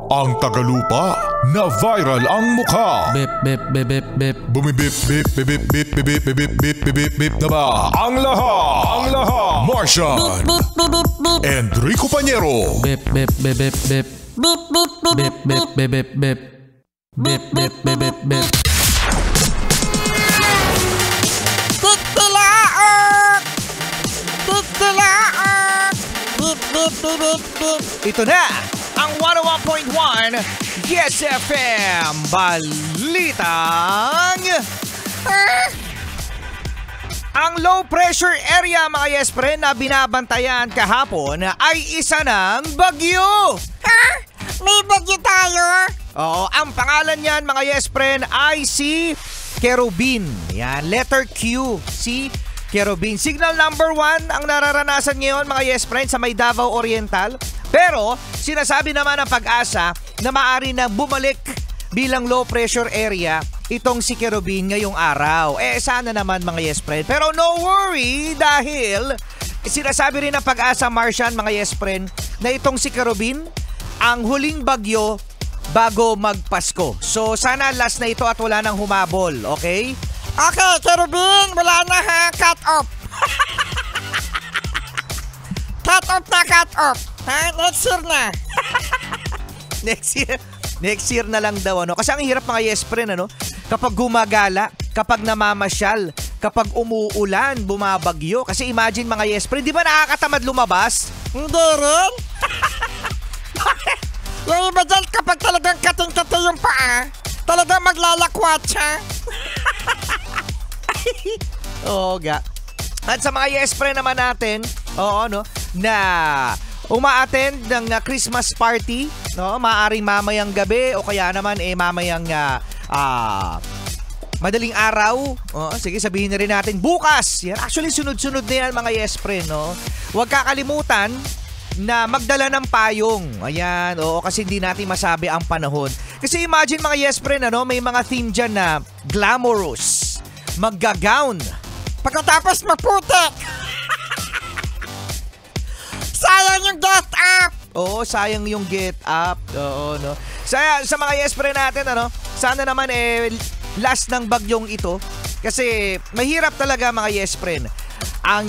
Ang tagalupa na viral ang mukha. Bip bip bip bip bip. Bumibip bip bip bip bip bip bip bip bip bip bip na ba? Ang lahat. Martian and Rico Pañero. Bip bip bip bip bip. Bip bip bip bip bip bip bip. Bip bip bip bip bip. Ito na ang 101.1 Yes FM Balitang Ang low pressure area mga yes friend na binabantayan kahapon ay isa ng bagyo. Ha? May bagyo tayo? Oo, ang pangalan niyan mga yes friend ay si Kerubin. Yan, letter Q, si Kerubin. Signal number 1 ang nararanasan ngayon mga yes friend sa may Davao Oriental. Pero sinasabi naman ng Pag-asa na maaari na bumalik bilang low pressure area itong si Kerubin ngayong araw. Sana naman mga yes friend. Pero no worry dahil sinasabi rin ng Pag-asa Martian mga yes friend na itong si Kerubin ang huling bagyo bago magpasko. So sana last na ito at wala nang humabol, okay? Okay, Kerubin, wala na ha, cut off. Cut off. Ha? Next year na. Next year na lang daw ano. Kasi ang hirap mga yes friend ano, kapag gumagala, kapag namamasyal, kapag umuulan, bumabagyo. Kasi imagine mga yes friend, di ba nakakatamad lumabas? Hindi rin. Yung iba dyan kapag talagang kating-kati yung paa, talagang maglalakwat siya. Oo ga. At sa mga yes friend naman natin, oo no, na uma-attend ng Christmas party, no, maaaring mamayang gabi o kaya naman mamayang madaling araw. Sige, sabihin na rin natin bukas. Yan, actually sunod-sunod na yan mga yes friend, no. Huwag kakalimutan na magdala ng payong. Ayan, oo, kasi hindi natin masabi ang panahon. Kasi imagine mga yes friend, ano, may mga theme dyan na glamorous, magga-gown, pagkatapos maputik. Sayang yung get up. Oo, sayang yung get up. Oo, no. Sa mga yes friend natin, ano, sana naman last ng bagyong ito. Kasi mahirap talaga mga yes friend ang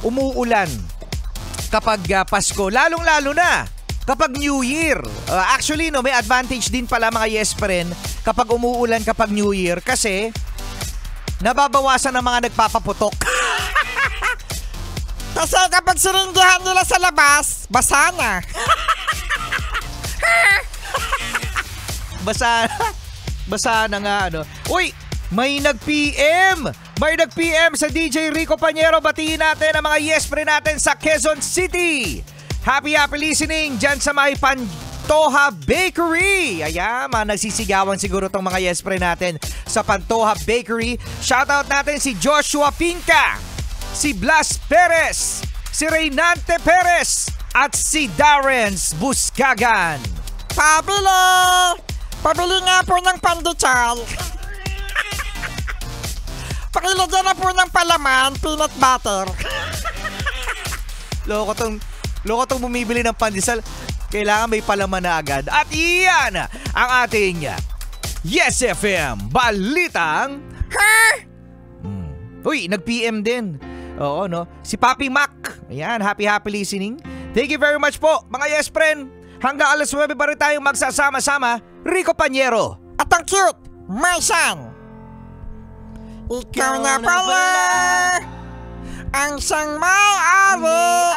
umuulan kapag Pasko, lalong-lalo na kapag New Year. Actually, no, may advantage din pala mga yes friend kapag umuulan kapag New Year kasi nababawasan ng mga nagpapaputok. Kasi kapag siringgihan nila sa labas, basa na. Basa na nga, ano. Uy, may nag-PM sa DJ Rico Pañero. Batiin natin ang mga yes friend natin sa Quezon City. Happy listening dyan sa may Pantoja Bakery. Ayan, mga nagsisigawan siguro tong mga yes friend natin sa Pantoja Bakery. Shoutout natin si Joshua Pinca, si Blas Perez, si Reynante Perez, at si Darrens Buscagan. Pabili nga po ng pandesal. Pakilagyan na po ng palaman, peanut butter. Loko tong bumibili ng pandesal. Kailangan may palaman na agad. At iyan ang ating Yes FM Balitang Uy, nag-PM din. Oo, no? Si Papi Mac. Ayan, happy listening. Thank you very much po, mga yes friend. Hanggang alas 9 pa rin tayong magsasama-sama. Rico Pañero. At ang cute, Martian. Ikaw na pala ang siyang may-ari